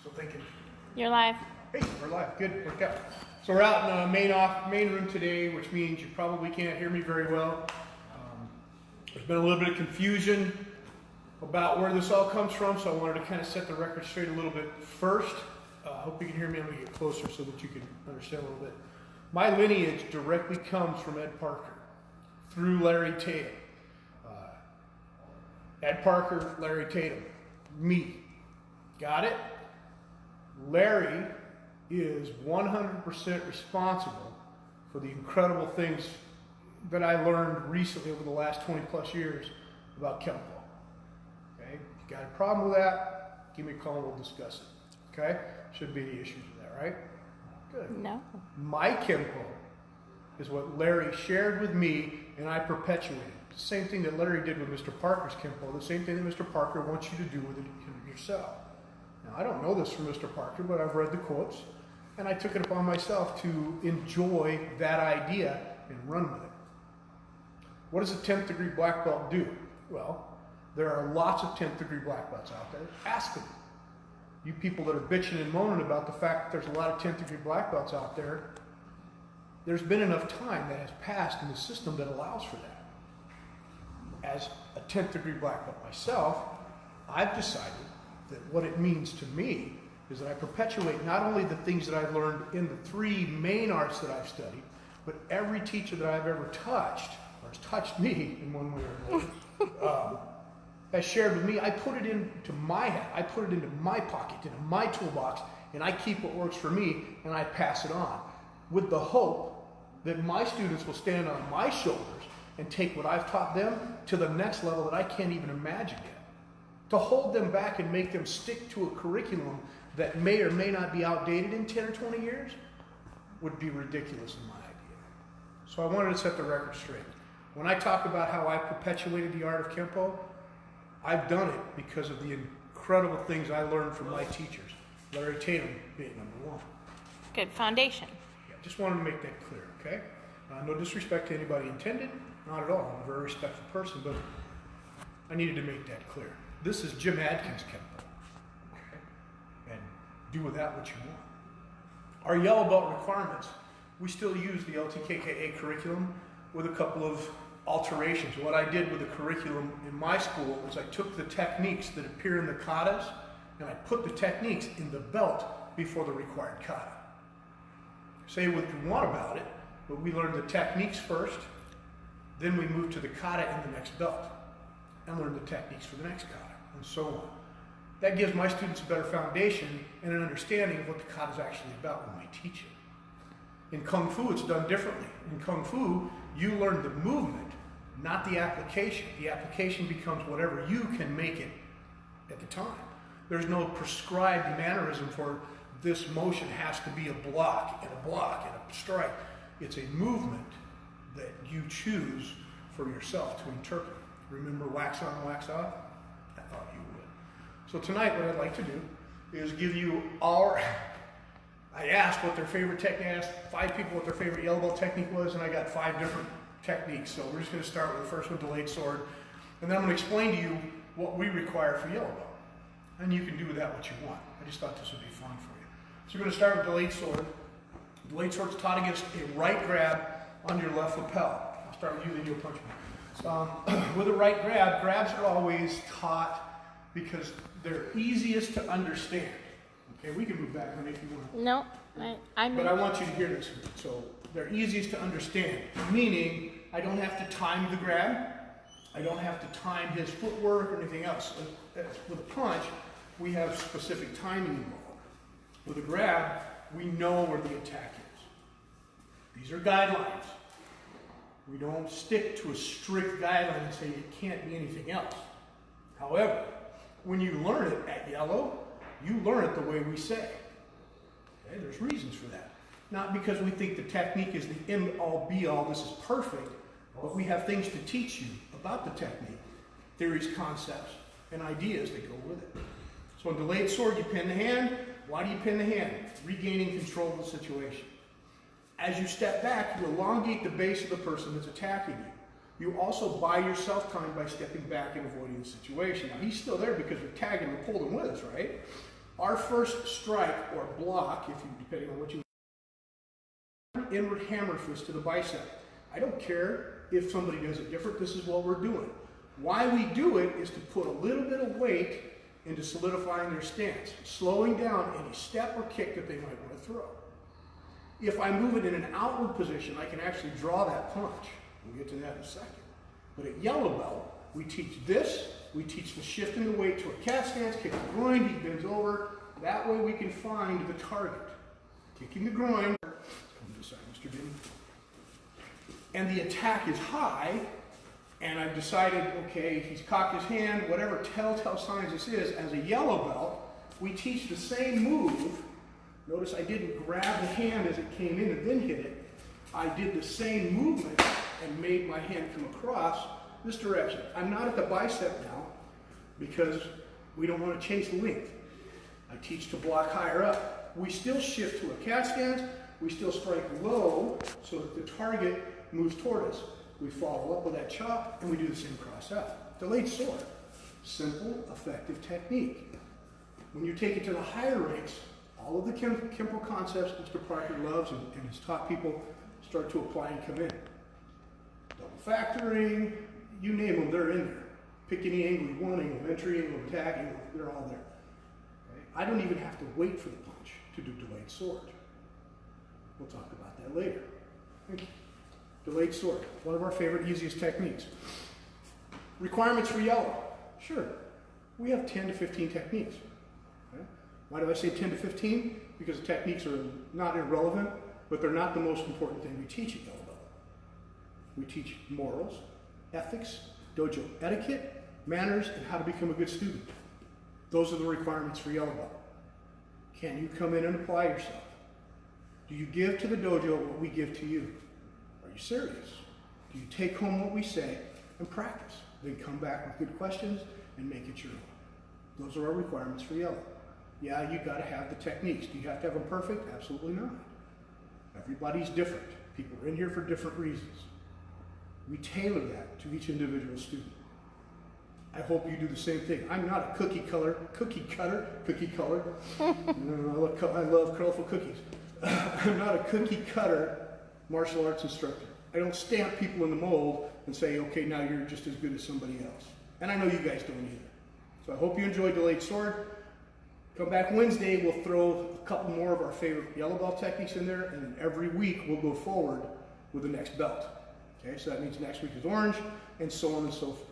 Still thinking. You're live. Hey, we're live. Good. Worked out. So we're out in the main room today, which means you probably can't hear me very well. There's been a little bit of confusion about where this all comes from, so I wanted to kind of set the record straight a little bit first. I hope you can hear me. I'm going to get closer so that you can understand a little bit. My lineage directly comes from Ed Parker through Larry Tatum. Ed Parker, Larry Tatum, me. Got it? Larry is 100% responsible for the incredible things that I learned recently over the last 20 plus years about Kempo. Okay? If you got a problem with that, give me a call and we'll discuss it. Okay? Shouldn't be any issues with that, right? Good. No. My Kempo is what Larry shared with me and I perpetuated. The same thing that Larry did with Mr. Parker's Kempo, the same thing that Mr. Parker wants you to do with it yourself. Now, I don't know this from Mr. Parker, but I've read the quotes, and I took it upon myself to enjoy that idea and run with it. What does a 10th degree black belt do? Well, there are lots of 10th degree black belts out there. Ask them. You people that are bitching and moaning about the fact that there's a lot of 10th degree black belts out there, there's been enough time that has passed in the system that allows for that. As a 10th degree black belt myself, I've decided that what it means to me is that I perpetuate not only the things that I've learned in the three main arts that I've studied, but every teacher that I've ever touched, or has touched me in one way or another, has shared with me. I put it into my head, I put it into my pocket, into my toolbox, and I keep what works for me, and I pass it on, with the hope that my students will stand on my shoulders and take what I've taught them to the next level that I can't even imagine yet. To hold them back and make them stick to a curriculum that may or may not be outdated in 10 or 20 years would be ridiculous in my idea. So I wanted to set the record straight. When I talk about how I perpetuated the art of Kempo, I've done it because of the incredible things I learned from my teachers, Larry Tatum being number one. Good foundation. Yeah, just wanted to make that clear, okay? No disrespect to anybody intended, not at all. I'm a very respectful person, but I needed to make that clear. This is Jim Adkins Kempo, okay? And do with that what you want. Our yellow belt requirements, we still use the LTKKA curriculum with a couple of alterations. What I did with the curriculum in my school is I took the techniques that appear in the katas and I put the techniques in the belt before the required kata. Say what you want about it, but we learned the techniques first, then we moved to the kata in the next belt and learned the techniques for the next kata, and so on. That gives my students a better foundation and an understanding of what the kata is actually about when we teach it. In Kung Fu, it's done differently. In Kung Fu, you learn the movement, not the application. The application becomes whatever you can make it at the time. There's no prescribed mannerism for this motion has to be a block and a strike. It's a movement that you choose for yourself to interpret. Remember wax on, wax off? I thought you would. So tonight what I'd like to do is give you I asked what their favorite technique, I asked 5 people what their favorite yellow belt technique was, and I got 5 different techniques. So we're just going to start with the first one, delayed sword, and then I'm going to explain to you what we require for yellow belt. And you can do with that what you want. I just thought this would be fun for you. So we're going to start with delayed sword. Delayed sword is taught against a right grab on your left lapel. I'll start with you, then you'll punch me. With a right grab, grabs are always taught because they're easiest to understand. Okay, we can move back on if you want. No, I But I want you to hear this. So they're easiest to understand, meaning I don't have to time the grab. I don't have to time his footwork or anything else. With a punch, we have specific timing involved. With a grab, we know where the attack is. These are guidelines. We don't stick to a strict guideline and say it can't be anything else. However, when you learn it at yellow, you learn it the way we say. Okay? There's reasons for that. Not because we think the technique is the end-all, be-all, this is perfect, but we have things to teach you about the technique, theories, concepts, and ideas that go with it. So in delayed sword, you pin the hand. Why do you pin the hand? Regaining control of the situation. As you step back, you elongate the base of the person that's attacking you. You also buy yourself time by stepping back and avoiding the situation. Now, he's still there because we're tagging and pulling with us, right? Our first strike or block, if you, depending on what you inward hammer fist to the bicep. I don't care if somebody does it different, this is what we're doing. Why we do it is to put a little bit of weight into solidifying their stance, slowing down any step or kick that they might want to throw. If I move it in an outward position, I can actually draw that punch. We'll get to that in a second. But at yellow belt, we teach this, we teach the shifting the weight to a cat stance, kick the groin, he bends over. That way we can find the target. Kicking the groin, come to the side, Mr. Diddy. And the attack is high, and I've decided, okay, he's cocked his hand, whatever telltale signs this is, as a yellow belt, we teach the same move. Notice I didn't grab the hand as it came in and then hit it. I did the same movement and made my hand come across this direction. I'm not at the bicep now because we don't want to chase length. I teach to block higher up. We still shift to a cat stance. We still strike low so that the target moves toward us. We follow up with that chop and we do the same cross out. Delayed sword. Simple, effective technique. When you take it to the higher ranks, all of the Kempo concepts Mr. Parker loves and has taught people start to apply and come in. Double factoring, you name them, they're in there. Pick any angle you want, angle of entry, angle of attack, angle, they're all there. Okay? I don't even have to wait for the punch to do delayed sword. We'll talk about that later. Thank you. Delayed sword, one of our favorite, easiest techniques. Requirements for yellow. Sure, we have 10 to 15 techniques. Okay? Why do I say 10 to 15? Because the techniques are not irrelevant, but they're not the most important thing we teach at yellow belt. We teach morals, ethics, dojo etiquette, manners, and how to become a good student. Those are the requirements for yellow belt. Can you come in and apply yourself? Do you give to the dojo what we give to you? Are you serious? Do you take home what we say and practice? Then come back with good questions and make it your own. Those are our requirements for yellow. Yeah, you got to have the techniques. Do you have to have them perfect? Absolutely not. Everybody's different. People are in here for different reasons. We tailor that to each individual student. I hope you do the same thing. I'm not a cookie cutter. I love colorful cookies. I'm not a cookie cutter martial arts instructor. I don't stamp people in the mold and say, okay, now you're just as good as somebody else. And I know you guys don't either. So I hope you enjoyed Delayed Sword. Come back Wednesday, we'll throw a couple more of our favorite yellow belt techniques in there, and then every week we'll go forward with the next belt. Okay, so that means next week is orange, and so on and so forth.